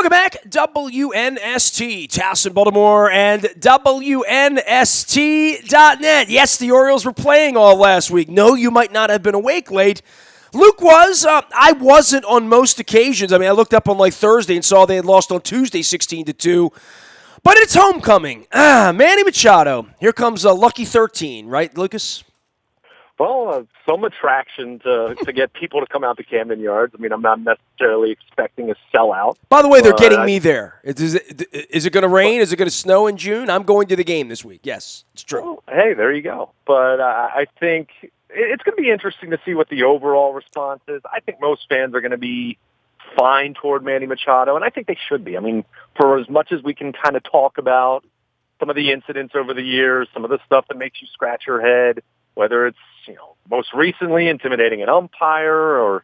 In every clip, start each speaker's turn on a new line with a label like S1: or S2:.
S1: Welcome back, WNST, Towson, Baltimore, and WNST.net. Yes, the Orioles were playing all last week. No, you might not have been awake late. Luke was. I wasn't on most occasions. I mean, I looked up on like Thursday and saw they had lost on Tuesday 16-2. But it's homecoming. Manny Machado. Here comes Lucky 13, right, Lucas?
S2: Well, some attraction to get people to come out to Camden Yards. I mean, I'm not necessarily expecting a sellout.
S1: By the way, they're getting me there. Is it going to rain? Is it going to snow in June? I'm going to the game this week. Yes, it's true.
S2: Well, hey, there you go. But I think it's going to be interesting to see what the overall response is. I think most fans are going to be fine toward Manny Machado, and I think they should be. I mean, for as much as we can kind of talk about some of the incidents over the years, some of the stuff that makes you scratch your head, whether it's, most recently intimidating an umpire or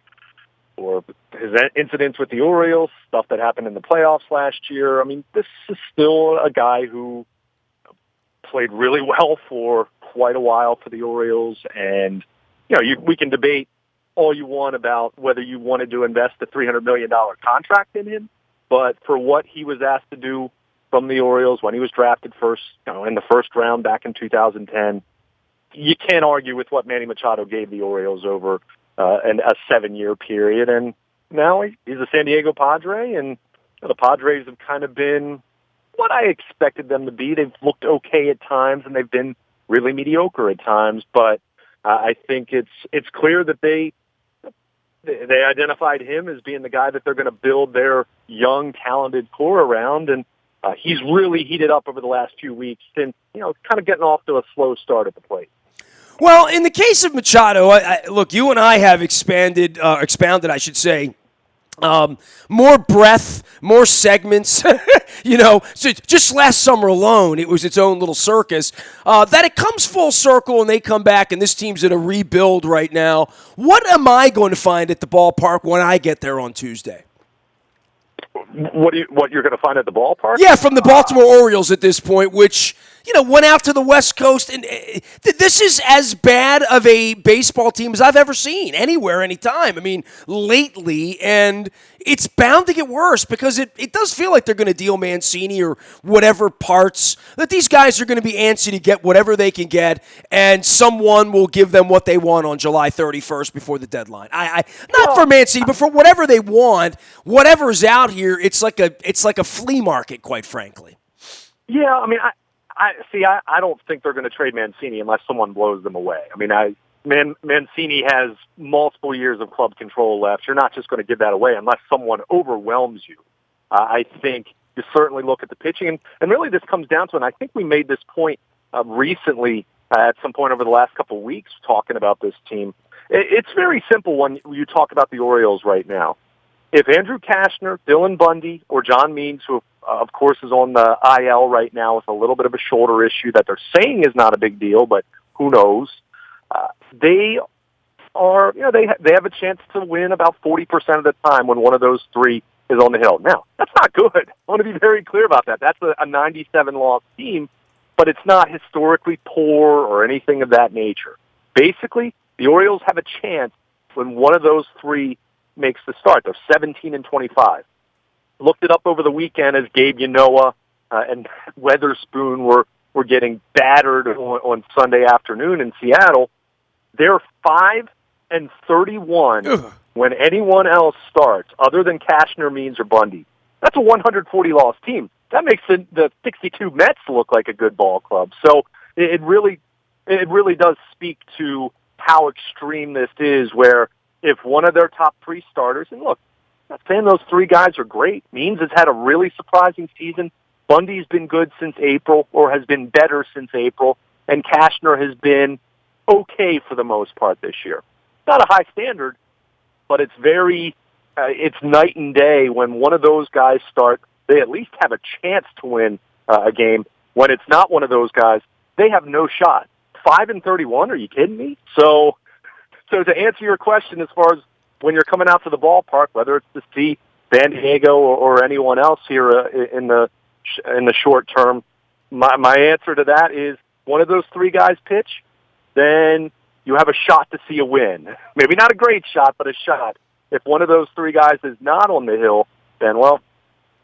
S2: his incidents with the Orioles, stuff that happened in the playoffs last year. I mean, this is still a guy who played really well for quite a while for the Orioles. And, we can debate all you want about whether you wanted to invest a $300 million contract in him. But for what he was asked to do from the Orioles when he was drafted first, in the first round back in 2010, you can't argue with what Manny Machado gave the Orioles over a 7-year period. And now he's a San Diego Padre, and the Padres have kind of been what I expected them to be. They've looked okay at times, and they've been really mediocre at times. But I think it's clear that they identified him as being the guy that they're going to build their young, talented core around. And he's really heated up over the last few weeks since, kind of getting off to a slow start at the plate.
S1: Well, in the case of Machado, look, you and I have expounded, I should say, more breadth, more segments. So just last summer alone, it was its own little circus. That it comes full circle and they come back, and this team's in a rebuild right now. What am I going to find at the ballpark when I get there on Tuesday?
S2: What you're going to find at the ballpark?
S1: Yeah, from the Baltimore Orioles at this point, which went out to the West Coast, and this is as bad of a baseball team as I've ever seen anywhere, anytime. I mean, lately, and it's bound to get worse because it does feel like they're going to deal Mancini or whatever parts, that these guys are going to be antsy to get whatever they can get, and someone will give them what they want on July 31st before the dedeadline. Not for Mancini, but for whatever they want, whatever's out here, it's like a flea market, quite frankly.
S2: Yeah, I mean, I don't think they're going to trade Mancini unless someone blows them away. I mean, Mancini has multiple years of club control left. You're not just going to give that away unless someone overwhelms you. I think you certainly look at the pitching, and really this comes down to, and I think we made this point recently at some point over the last couple of weeks talking about this team. It's very simple when you talk about the Orioles right now. If Andrew Cashner, Dylan Bundy, or John Means, who of course is on the IL right now with a little bit of a shoulder issue that they're saying is not a big deal, but who knows? They are, they have a chance to win about 40% of the time when one of those three is on the hill. Now, that's not good. I want to be very clear about that. That's a 97-loss team, but it's not historically poor or anything of that nature. Basically, the Orioles have a chance when one of those three makes the start. They're 17-25. Looked it up over the weekend as Gabe Yanoa and Weatherspoon were getting battered on Sunday afternoon in Seattle. They're 5-31 when anyone else starts, other than Cashner, Means, or Bundy. That's a 140-loss team. That makes the 62 Mets look like a good ball club. So it really does speak to how extreme this is, where if one of their top three starters, and look, I'm not saying those three guys are great. Means has had a really surprising season. Bundy's been good since April, or has been better since April, and Cashner has been okay for the most part this year. Not a high standard, but it's it's night and day. When one of those guys start, they at least have a chance to win a game. When it's not one of those guys, they have no shot. 5-31? Are you kidding me? So to answer your question, as far as when you're coming out to the ballpark, whether it's to see San Diego or anyone else here in the short term, my answer to that is one of those three guys pitch, then you have a shot to see a win. Maybe not a great shot, but a shot. If one of those three guys is not on the hill, then, well,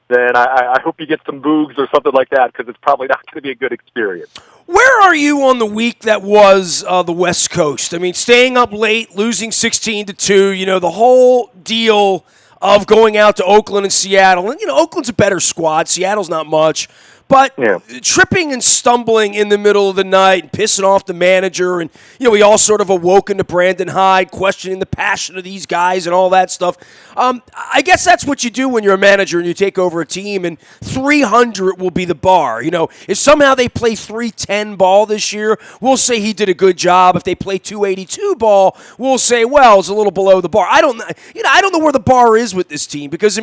S2: then I hope you get some boogs or something like that, because it's probably not going to be a good experience.
S1: Where are you on the week that was the West Coast? I mean, staying up late, losing 16-2, the whole deal of going out to Oakland and Seattle. And, Oakland's a better squad. Seattle's not much. But tripping and stumbling in the middle of the night and pissing off the manager, and we all sort of awoken to Brandon Hyde, questioning the passion of these guys and all that stuff. I guess that's what you do when you're a manager and you take over a team, and 300 will be the bar. If somehow they play 310 ball this year, we'll say he did a good job. If they play 282 ball, we'll say, well, it's a little below the bar. I don't know where the bar is with this team, because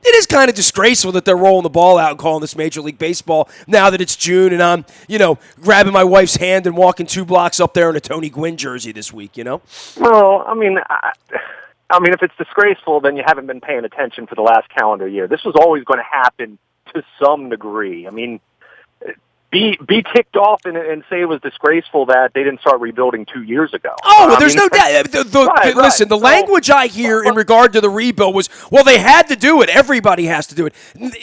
S1: it is kind of disgraceful that they're rolling the ball out and calling this Major League Baseball now that it's June, and I'm, grabbing my wife's hand and walking 2 blocks up there in a Tony Gwynn jersey this week,
S2: Well, if it's disgraceful, then you haven't been paying attention for the last calendar year. This was always going to happen to some degree. Be ticked off and say it was disgraceful that they didn't start rebuilding 2 years ago.
S1: Oh, there's no doubt. Listen, the language I hear in regard to the rebuild was, well, they had to do it. Everybody has to do it.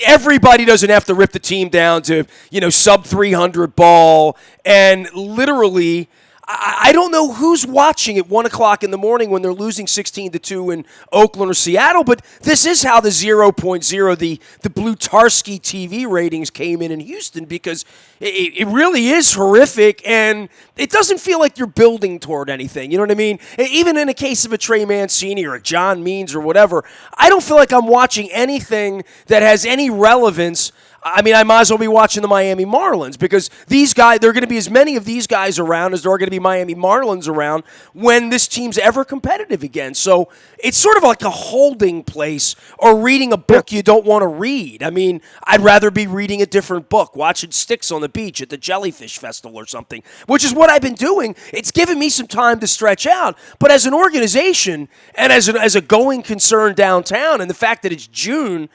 S1: Everybody doesn't have to rip the team down to, sub 300 ball. And literally, I don't know who's watching at 1 o'clock in the morning when they're losing 16-2 in Oakland or Seattle, but this is how the 0.0, the Blutarski TV ratings came in Houston, because it really is horrific, and it doesn't feel like you're building toward anything. You know what I mean? Even in a case of a Trey Mancini or a John Means or whatever, I don't feel like I'm watching anything that has any relevance. I might as well be watching the Miami Marlins, because these guys, there are going to be as many of these guys around as there are going to be Miami Marlins around when this team's ever competitive again. So it's sort of like a holding place, or reading a book you don't want to read. I'd rather be reading a different book, watching Sticks on the beach at the Jellyfish Festival or something, which is what I've been doing. It's given me some time to stretch out. But as an organization and as a going concern downtown, and the fact that it's June,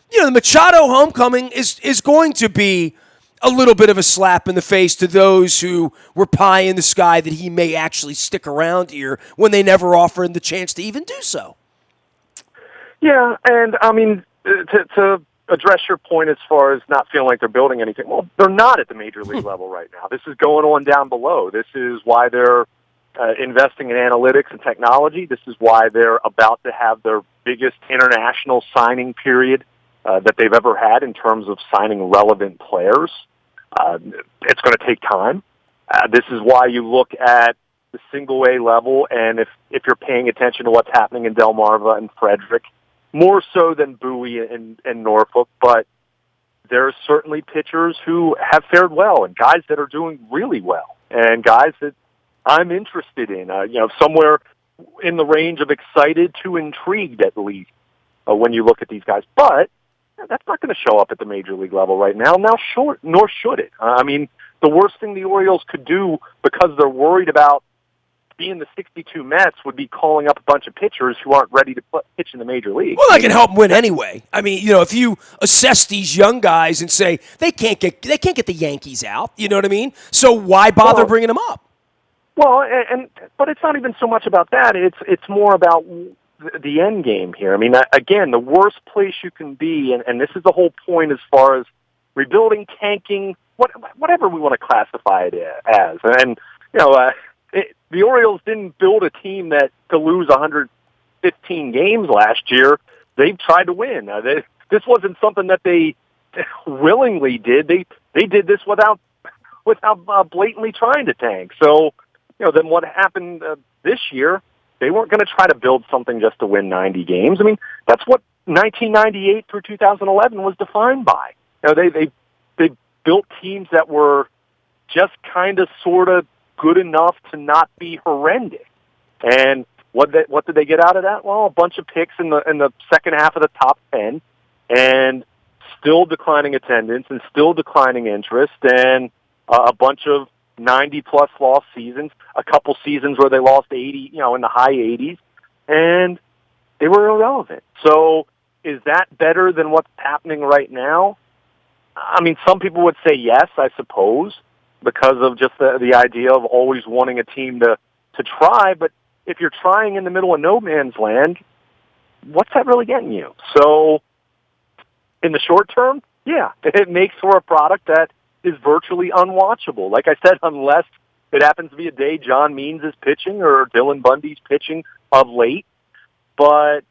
S1: the Machado homecoming is going to be a little bit of a slap in the face to those who were pie in the sky that he may actually stick around here when they never offered the chance to even do so.
S2: Yeah, and to address your point as far as not feeling like they're building anything, well, they're not at the major league level right now. This is going on down below. This is why they're investing in analytics and technology. This is why they're about to have their biggest international signing period that they've ever had in terms of signing relevant players. It's going to take time. This is why you look at the single-A level, and if you're paying attention to what's happening in Delmarva and Frederick, more so than Bowie and Norfolk, but there are certainly pitchers who have fared well, and guys that are doing really well, and guys that I'm interested in, somewhere in the range of excited to intrigued, at least, when you look at these guys. But that's not going to show up at the major league level right now. Nor should it. The worst thing the Orioles could do, because they're worried about being the 62 Mets, would be calling up a bunch of pitchers who aren't ready to pitch in the major league.
S1: Well, that can help them win anyway. If you assess these young guys and say they can't get the Yankees out, you know what I mean? So why bother bringing them up?
S2: Well, but it's not even so much about that. It's more about the end game here. Again, the worst place you can be, and this is the whole point as far as rebuilding, tanking, whatever we want to classify it as. And, the Orioles didn't build a team to lose 115 games last year. They've tried to win. This wasn't something that they willingly did. They did this without blatantly trying to tank. So, then what happened this year? They weren't going to try to build something just to win 90 games. That's what 1998 through 2011 was defined by. They built teams that were just kind of sort of good enough to not be horrendous. And what did they get out of that? Well, a bunch of picks in the second half of the top 10, and still declining attendance and still declining interest, and a bunch of 90-plus loss seasons, a couple seasons where they lost 80, in the high 80s, and they were irrelevant. So is that better than what's happening right now? Some people would say yes, I suppose, because of just the idea of always wanting a team to try. But if you're trying in the middle of no man's land, what's that really getting you? So In the short term, yeah, it makes for a product that is virtually unwatchable. Like I said, unless it happens to be a day John Means is pitching or Dylan Bundy's pitching of late, but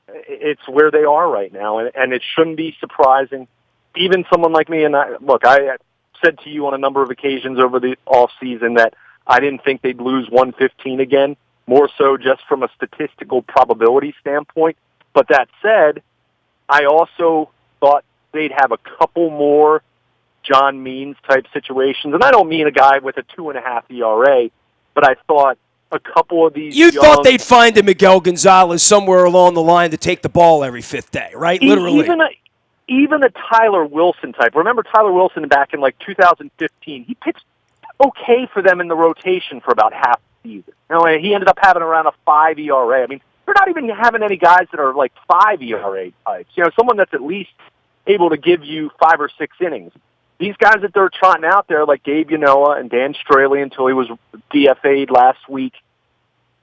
S2: it's where they are right now, and it shouldn't be surprising. Even someone like me, and I said to you on a number of occasions over the off season that I didn't think they'd lose 115 again, more so just from a statistical probability standpoint. But that said, I also thought they'd have a couple more John Means type situations, and I don't mean a guy with a 2.5 ERA, but I thought a couple of these.
S1: You thought they'd find a Miguel Gonzalez somewhere along the line to take the ball every fifth day, right? Literally.
S2: Even a Tyler Wilson type. Remember Tyler Wilson back in like 2015? He pitched okay for them in the rotation for about half the season. He ended up having around a 5 ERA. I mean, they're not even having any guys that are like 5 ERA types. Someone that's at least able to give you 5 or 6 innings. These guys that they're trotting out there, like Gabe Yanoa and Dan Straley until he was DFA'd last week.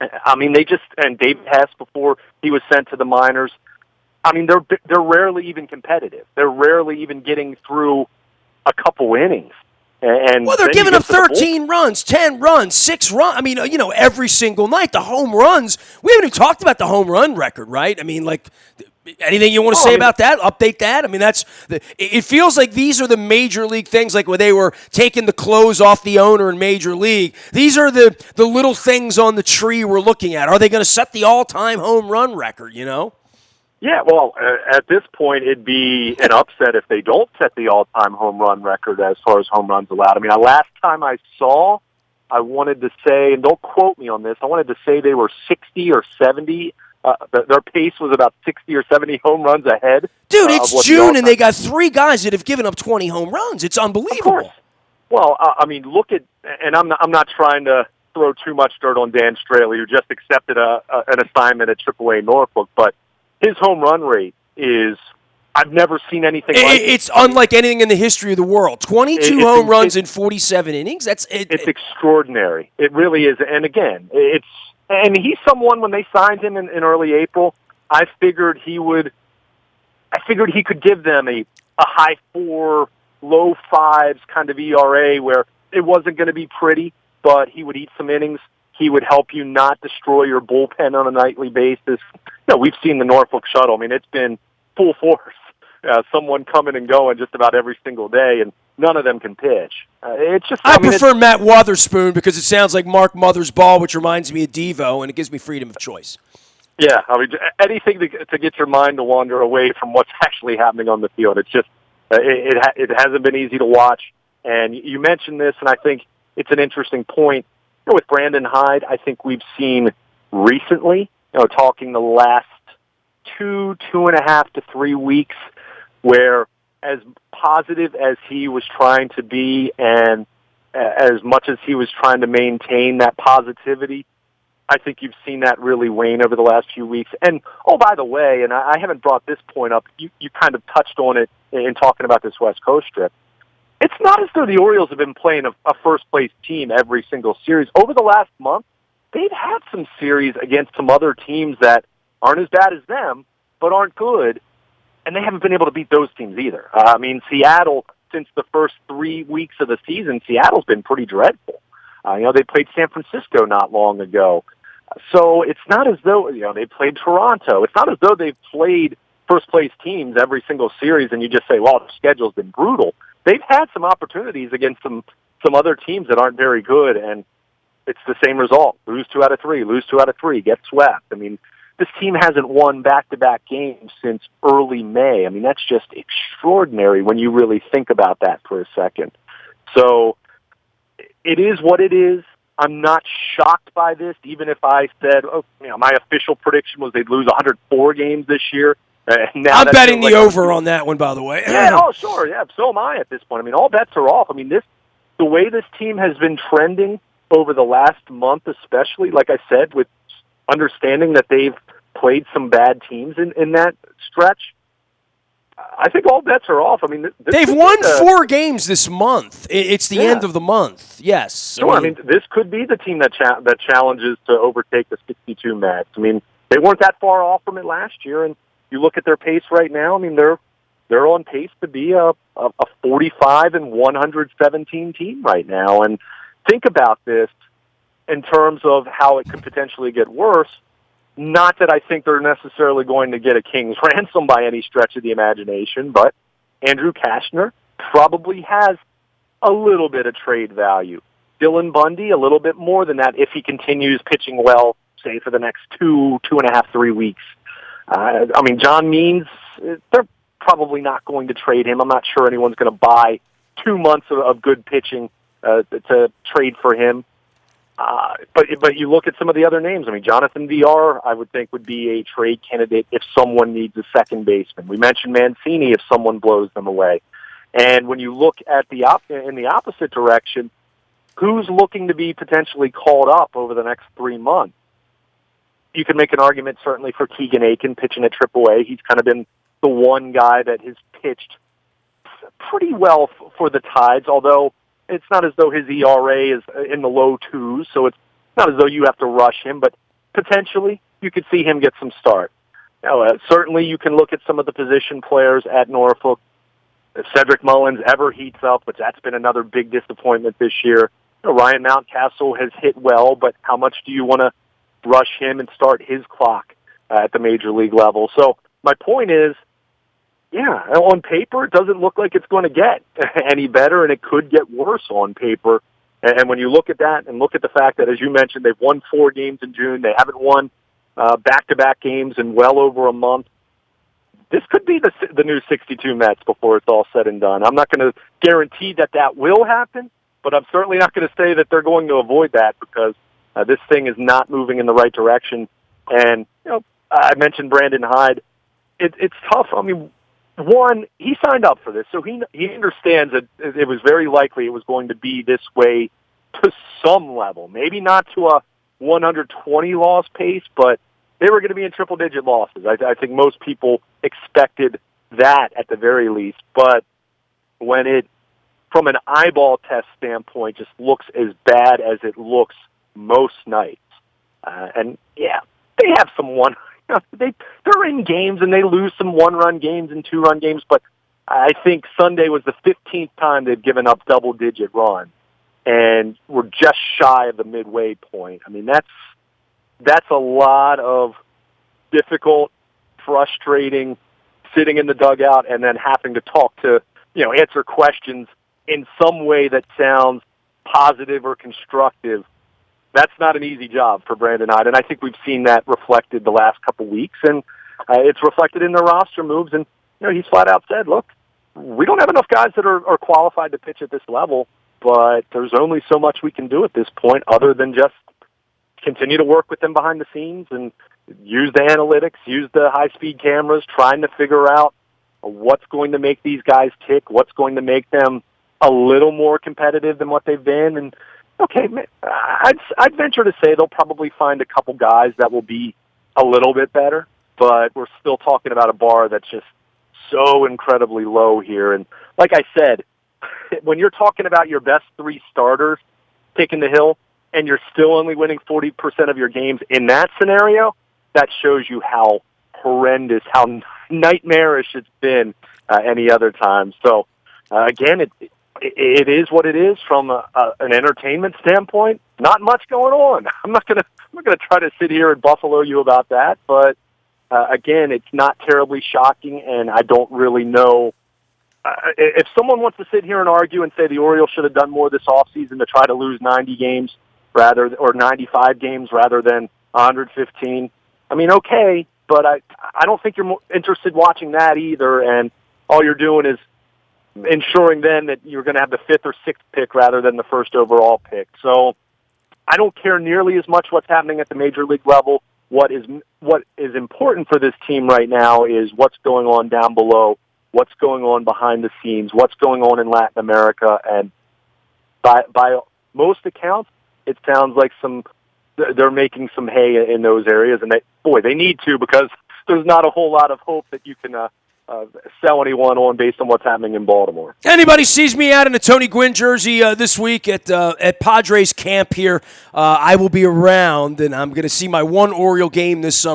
S2: I mean, and Dave Hess before he was sent to the minors. I mean, they're rarely even competitive. They're rarely even getting through a couple innings. And
S1: they're giving up 13 runs, 10 runs, 6 runs. I mean, every single night. The home runs. We haven't even talked about the home run record, right? I mean, like, anything you want to say about that? Update that? I mean, it feels like these are the major league things, like when they were taking the clothes off the owner in Major League. These are the little things on the tree we're looking at. Are they going to set the all-time home run record,
S2: Yeah, well, at this point, it'd be an upset if they don't set the all-time home run record as far as home runs allowed. I mean, last time I saw, I wanted to say, and don't quote me on this, I wanted to say they were 60 or 70. Their pace was about 60 or 70 home runs ahead.
S1: Dude, it's June, and they got 3 guys that have given up 20 home runs. It's unbelievable.
S2: Of course. Well, I mean, look at, and I'm not trying to throw too much dirt on Dan Straley, who just accepted an assignment at AAA Norfolk, but his home run rate is, I've never seen anything like it.
S1: It's unlike anything in the history of the world. 22 home runs in 47 innings. It's
S2: extraordinary. It really is. And again, and he's someone, when they signed him in early April, I figured he could give them a high 4, low 5s kind of ERA where it wasn't going to be pretty, but he would eat some innings. He would help you not destroy your bullpen on a nightly basis. We've seen the Norfolk shuttle. I mean, it's been full force. Someone coming and going just about every single day, and none of them can pitch. I
S1: prefer Matt Wotherspoon because it sounds like Mark Mother's ball, which reminds me of Devo, and it gives me freedom of choice.
S2: Yeah, I mean, anything to get your mind to wander away from what's actually happening on the field. It's just it hasn't been easy to watch. And you mentioned this, and I think it's an interesting point. With Brandon Hyde, I think we've seen recently, talking the last 2.5 to 3 weeks, where as positive as he was trying to be and as much as he was trying to maintain that positivity, I think you've seen that really wane over the last few weeks. And, by the way, and I haven't brought this point up, you kind of touched on it in talking about this West Coast trip. It's not as though the Orioles have been playing a first-place team every single series. Over the last month, they've had some series against some other teams that aren't as bad as them, but aren't good, and they haven't been able to beat those teams either. I mean, Seattle, since the first 3 weeks of the season, Seattle's been pretty dreadful. They played San Francisco not long ago. So it's not as though, they played Toronto. It's not as though they've played first-place teams every single series, and you just say, well, the schedule's been brutal. They've had some opportunities against some other teams that aren't very good, and it's the same result. Lose 2 out of 3, get swept. I mean, this team hasn't won back-to-back games since early May. I mean, that's just extraordinary when you really think about that for a second. So it is what it is. I'm not shocked by this, even if I said, my official prediction was they'd lose 104 games this year. Now
S1: I'm betting the over on that one, by the way.
S2: Yeah, sure. Yeah, so am I at this point. I mean, all bets are off. I mean, the way this team has been trending over the last month especially, like I said, with understanding that they've played some bad teams in that stretch, I think all bets are off. I mean,
S1: they've won 4 games this month. It's the end of the month. Yes.
S2: Sure. I mean, this could be the team that challenges to overtake the 62 Mets. I mean, they weren't that far off from it last year, and you look at their pace right now. I mean, they're they're on pace to be a 45-117 team right now. And think about this in terms of how it could potentially get worse. Not that I think they're necessarily going to get a king's ransom by any stretch of the imagination, but Andrew Kashner probably has a little bit of trade value. Dylan Bundy, a little bit more than that if he continues pitching well, say, for the next 2.5, 3 weeks. John Means, they're probably not going to trade him. I'm not sure anyone's going to buy 2 months of good pitching to trade for him. But you look at some of the other names. Jonathan VR, I would think, would be a trade candidate if someone needs a second baseman. We mentioned Mancini if someone blows them away. And when you look at in the opposite direction, who's looking to be potentially called up over the next 3 months? You can make an argument certainly for Keegan Aiken pitching at AAA. He's kind of been the one guy that has pitched pretty well for the Tides, although it's not as though his ERA is in the low twos, so it's not as though you have to rush him, but potentially you could see him get some start. Now, certainly you can look at some of the position players at Norfolk. If Cedric Mullins ever heats up, but that's been another big disappointment this year. Ryan Mountcastle has hit well, but how much do you want to rush him and start his clock at the major league level? So my point is, on paper, it doesn't look like it's going to get any better, and it could get worse on paper. And when you look at that and look at the fact that, as you mentioned, they've won 4 games in June, they haven't won back-to-back games in well over a month, this could be the new 62 Mets before it's all said and done. I'm not going to guarantee that will happen, but I'm certainly not going to say that they're going to avoid that because this thing is not moving in the right direction. And, I mentioned Brandon Hyde. It's tough. One, he signed up for this, so he understands that it was very likely it was going to be this way to some level. Maybe not to a 120 loss pace, but they were going to be in triple-digit losses. I think most people expected that at the very least. But when it, from an eyeball test standpoint, just looks as bad as it looks most nights, they have some one. They're in games and they lose some 1-run games and 2-run games, but I think Sunday was the 15th time they've given up double-digit runs, and we're just shy of the midway point. That's a lot of difficult, frustrating, sitting in the dugout and then having to talk to, answer questions in some way that sounds positive or constructive. That's not an easy job for Brandon Hyde, and I think we've seen that reflected the last couple weeks, and it's reflected in their roster moves. And he's flat out said, "Look, we don't have enough guys that are qualified to pitch at this level, but there's only so much we can do at this point, other than just continue to work with them behind the scenes and use the analytics, use the high-speed cameras, trying to figure out what's going to make these guys tick, what's going to make them a little more competitive than what they've been." And okay, I'd venture to say they'll probably find a couple guys that will be a little bit better, but we're still talking about a bar that's just so incredibly low here. And like I said, when you're talking about your best 3 starters taking the hill and you're still only winning 40% of your games in that scenario, that shows you how horrendous, how nightmarish it's been any other time. So, again, it is what it is from an entertainment standpoint. Not much going on. I'm not gonna try to sit here and buffalo you about that, but again, it's not terribly shocking, and I don't really know if someone wants to sit here and argue and say the Orioles should have done more this offseason to try to lose 90 games or 95 games rather than 115. Okay, but I don't think you're interested watching that either, and all you're doing is ensuring then that you're going to have the 5th or 6th pick rather than the 1st overall pick. So I don't care nearly as much what's happening at the major league level. What is important for this team right now is what's going on down below, what's going on behind the scenes, what's going on in Latin America, and by most accounts, it sounds like they're making some hay in those areas, and they need to, because there's not a whole lot of hope that you can sell anyone on based on what's happening in Baltimore.
S1: Anybody sees me out in a Tony Gwynn jersey this week at Padres camp here, I will be around, and I'm going to see my one Oriole game this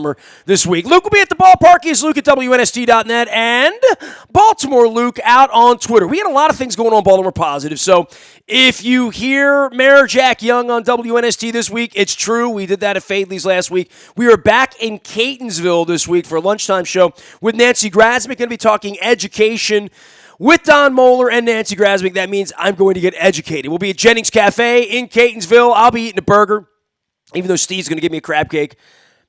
S1: week. Luke will be at the ballpark. He's Luke at WNST.net, and Baltimore Luke out on Twitter. We had a lot of things going on Baltimore Positive, so if you hear Mayor Jack Young on WNST this week, it's true. We did that at Fadley's last week. We are back in Catonsville this week for a lunchtime show with Nancy Grasmick. Going to be talking education with Don Moeller and Nancy Grasmick. That means I'm going to get educated. We'll be at Jennings Cafe in Catonsville. I'll be eating a burger, even though Steve's going to give me a crab cake.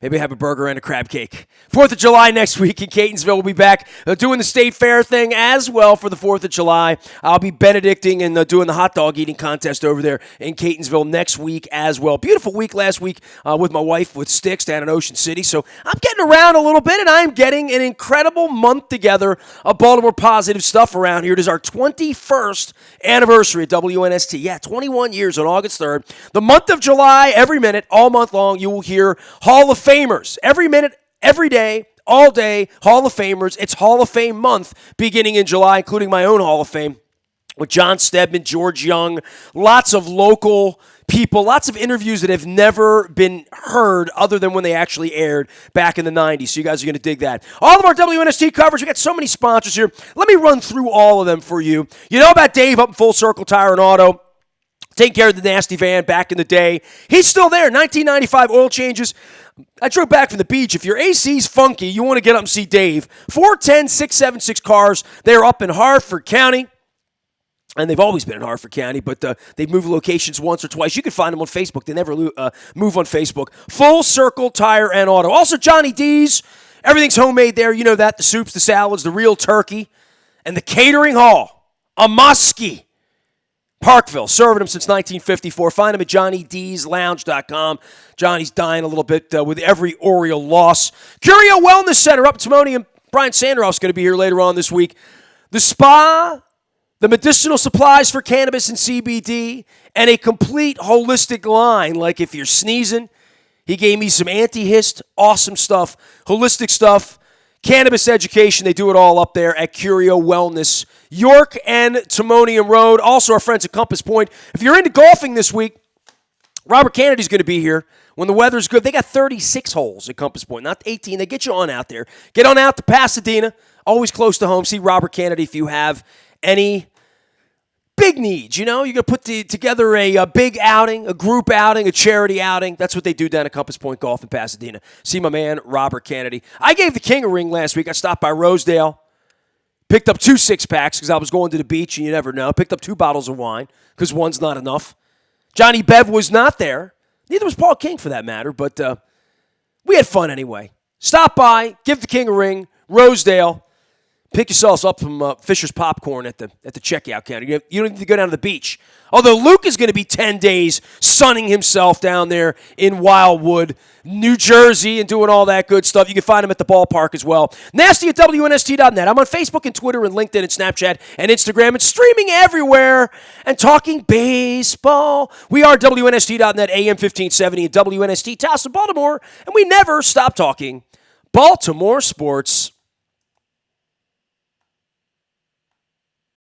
S1: Maybe have a burger and a crab cake. 4th of July next week in Catonsville. We'll be back doing the State Fair thing as well for the 4th of July. I'll be benedicting and doing the hot dog eating contest over there in Catonsville next week as well. Beautiful week last week with my wife with Sticks down in Ocean City. So I'm getting around a little bit, and I'm getting an incredible month together of Baltimore Positive stuff around here. It is our 21st anniversary at WNST. Yeah, 21 years on August 3rd. The month of July, every minute, all month long, you will hear Hall of Famers. Every minute, every day, all day, Hall of Famers. It's Hall of Fame month beginning in July, including my own Hall of Fame with John Stedman, George Young, lots of local people, lots of interviews that have never been heard other than when they actually aired back in the 90s. So you guys are going to dig that. All of our WNST coverage, we got so many sponsors here. Let me run through all of them for you. You know about Dave up in Full Circle Tire and Auto. Taking care of the nasty van back in the day. He's still there. 1995 oil changes. I drove back from the beach. If your AC's funky, you want to get up and see Dave. 410-676 cars. They're up in Hartford County. And they've always been in Hartford County, but they've moved locations once or twice. You can find them on Facebook. They never move on Facebook. Full Circle Tire and Auto. Also, Johnny D's. Everything's homemade there. You know that. The soups, the salads, the real turkey. And the catering hall. A Muskie. Parkville, serving them since 1954. Find them at JohnnyD'sLounge.com. Johnny's dying a little bit with every Oriole loss. Curio Wellness Center up in Timonium. Brian Sanderoff's going to be here later on this week. The spa, the medicinal supplies for cannabis and CBD, and a complete holistic line. Like if you're sneezing, he gave me some anti-hist, awesome stuff, holistic stuff. Cannabis education, they do it all up there at Curio Wellness. York and Timonium Road. Also our friends at Compass Point. If you're into golfing this week, Robert Kennedy's going to be here. When the weather's good, they got 36 holes at Compass Point, not 18. They get you on out there. Get on out to Pasadena, always close to home. See Robert Kennedy if you have any big needs. You know, you're going to put together a big outing, a group outing, a charity outing. That's what they do down at Compass Point Golf in Pasadena. See my man, Robert Kennedy. I gave the King a ring last week. I stopped by Rosedale, picked up 2 six-packs because I was going to the beach, and you never know. Picked up 2 bottles of wine because one's not enough. Johnny Bev was not there. Neither was Paul King, for that matter, but we had fun anyway. Stop by, give the King a ring, Rosedale. Pick yourselves up from Fisher's Popcorn at the checkout counter. You don't need to go down to the beach. Although Luke is going to be 10 days sunning himself down there in Wildwood, New Jersey, and doing all that good stuff. You can find him at the ballpark as well. Nasty at WNST.net. I'm on Facebook and Twitter and LinkedIn and Snapchat and Instagram and streaming everywhere and talking baseball. We are WNST.net, AM 1570 and WNST, Towson, Baltimore, and we never stop talking Baltimore sports.